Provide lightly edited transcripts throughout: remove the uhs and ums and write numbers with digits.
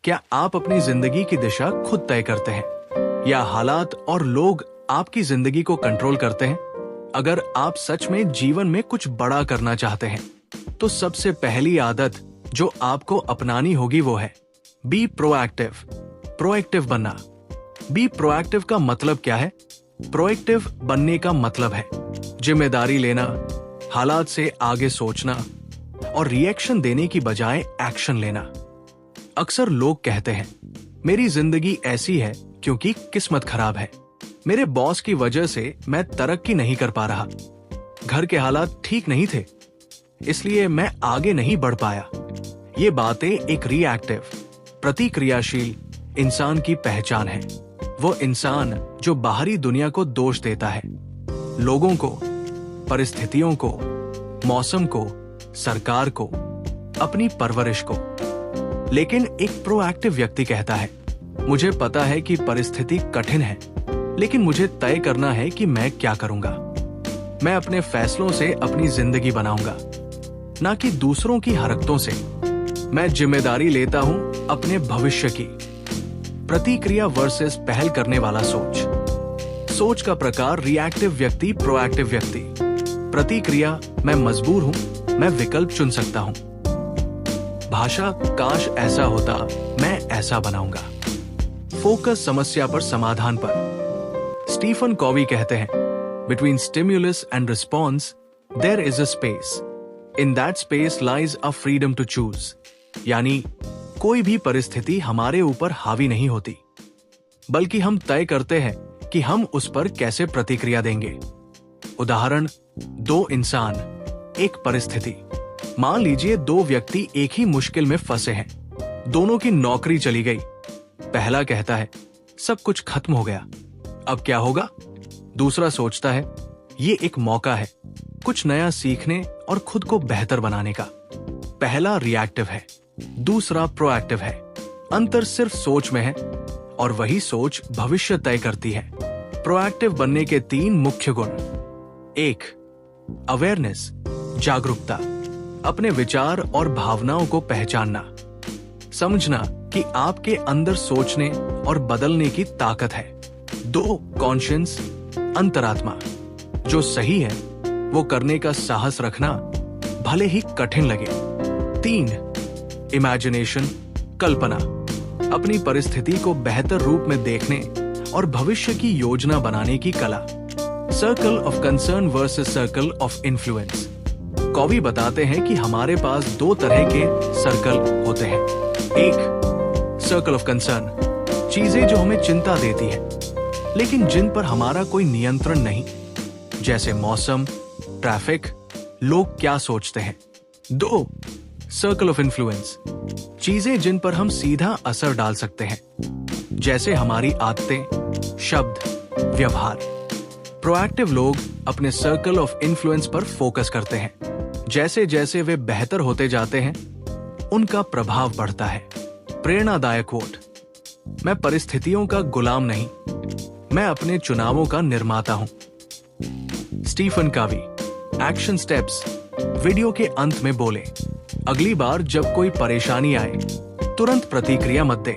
क्या आप अपनी जिंदगी की दिशा खुद तय करते हैं या हालात और लोग आपकी जिंदगी को कंट्रोल करते हैं? अगर आप सच में जीवन में कुछ बड़ा करना चाहते हैं तो सबसे पहली आदत जो आपको अपनानी होगी वो है बी प्रोएक्टिव। प्रोएक्टिव बनना। बी प्रोएक्टिव का मतलब क्या है? प्रोएक्टिव बनने का मतलब है जिम्मेदारी लेना, हालात से आगे सोचना और रिएक्शन देने की बजाय एक्शन लेना। अक्सर लोग कहते हैं मेरी जिंदगी ऐसी है क्योंकि किस्मत खराब है, मेरे बॉस की वजह से मैं तरक्की नहीं कर पा रहा, घर के हालात ठीक नहीं थे इसलिए मैं आगे नहीं बढ़ पाया। ये बातें एक रिएक्टिव, प्रतिक्रियाशील इंसान की पहचान है। वो इंसान जो बाहरी दुनिया को दोष देता है, लोगों को, परिस्थितियों को, मौसम को, सरकार को, अपनी परवरिश को। लेकिन एक प्रोएक्टिव व्यक्ति कहता है मुझे पता है कि परिस्थिति कठिन है लेकिन मुझे तय करना है कि मैं क्या करूंगा। मैं अपने फैसलों से अपनी जिंदगी बनाऊंगा, ना कि दूसरों की हरकतों से। मैं जिम्मेदारी लेता हूं अपने भविष्य की। प्रतिक्रिया वर्सेस पहल करने वाला सोच। सोच का प्रकार रिएक्टिव व्यक्ति, प्रोएक्टिव व्यक्ति। प्रतिक्रिया मैं मजबूर हूं, मैं विकल्प चुन सकता हूं। भाषा काश ऐसा होता, मैं ऐसा बनाऊंगा। फोकस समस्या पर, समाधान पर। स्टीफन कॉवी कहते हैं between stimulus and response there is a space, in that space lies a freedom to choose. यानी कोई भी परिस्थिति हमारे ऊपर हावी नहीं होती, बल्कि हम तय करते हैं कि हम उस पर कैसे प्रतिक्रिया देंगे। उदाहरण, दो इंसान, एक परिस्थिति। मान लीजिए दो व्यक्ति एक ही मुश्किल में फंसे हैं, दोनों की नौकरी चली गई। पहला कहता है सब कुछ खत्म हो गया, अब क्या होगा? दूसरा सोचता है ये एक मौका है कुछ नया सीखने और खुद को बेहतर बनाने का। पहला रिएक्टिव है, दूसरा प्रोएक्टिव है। अंतर सिर्फ सोच में है और वही सोच भविष्य तय करती है। प्रोएक्टिव बनने के 3 मुख्य गुण। 1. अवेयरनेस, जागरूकता। अपने विचार और भावनाओं को पहचानना, समझना कि आपके अंदर सोचने और बदलने की ताकत है। 2. कॉन्शियस, अंतरात्मा। जो सही है वो करने का साहस रखना, भले ही कठिन लगे। 3. इमेजिनेशन, कल्पना। अपनी परिस्थिति को बेहतर रूप में देखने और भविष्य की योजना बनाने की कला। Circle of concern versus circle of influence. Covey बताते हैं कि हमारे पास 2 तरह के सर्कल होते हैं। 1. सर्कल ऑफ कंसर्न, चीजें जो हमें चिंता देती है लेकिन जिन पर हमारा कोई नियंत्रण नहीं, जैसे मौसम, ट्रैफिक, लोग क्या सोचते हैं। 2. सर्कल ऑफ इन्फ्लुएंस, चीजें जिन पर हम सीधा असर डाल सकते हैं, जैसे हमारी आदतें, शब्द, व्यवहार। प्रोएक्टिव लोग अपने सर्कल ऑफ इन्फ्लुएंस पर फोकस करते हैं। जैसे जैसे वे बेहतर होते जाते हैं उनका प्रभाव बढ़ता है। प्रेरणादायक कोट, मैं परिस्थितियों का गुलाम नहीं, मैं अपने चुनावों का निर्माता हूं। Stephen Covey. Action steps. Video के अंत में बोले अगली बार जब कोई परेशानी आए तुरंत प्रतिक्रिया मत दे,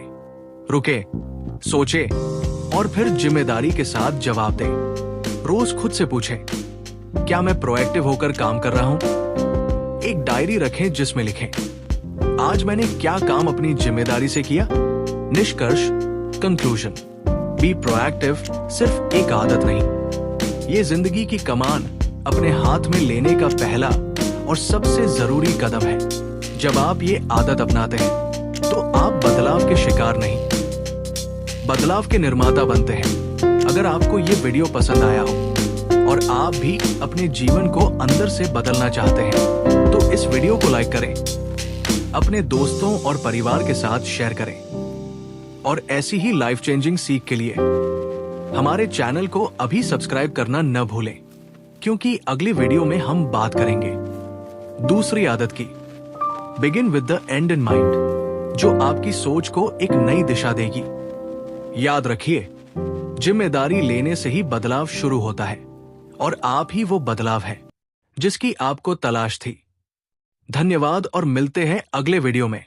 रुके, सोचे और फिर जिम्मेदारी के साथ जवाब दे। रोज खुद से पूछें क्या मैं प्रोएक्टिव होकर काम कर रहा हूं? एक डायरी रखें जिसमें लिखें आज मैंने क्या काम अपनी जिम्मेदारी से किया। निष्कर्ष, कंक्लूजन। बी प्रोएक्टिव सिर्फ एक आदत नहीं, ये जिंदगी की कमान अपने हाथ में लेने का पहला और सबसे जरूरी कदम है। जब आप ये आदत अपनाते हैं तो आप बदलाव के शिकार नहीं, बदलाव के निर्माता बनते हैं। अगर आपको ये वीडियो पसंद आया हो और आप भी अपने जीवन को अंदर से बदलना चाहते हैं तो इस वीडियो को लाइक करें, अपने दोस्तों और परिवार के साथ शेयर करें और ऐसी ही लाइफ चेंजिंग सीख के लिए हमारे चैनल को अभी सब्सक्राइब करना न भूलें, क्योंकि अगली वीडियो में हम बात करेंगे दूसरी आदत की। Begin with the and in mind, जो आपकी सोच को एक नई दिशा देगी। याद रखिए, जिम्मेदारी लेने से ही बदलाव शुरू होता है और आप ही वो बदलाव है जिसकी आपको तलाश थी। धन्यवाद और मिलते हैं अगले वीडियो में।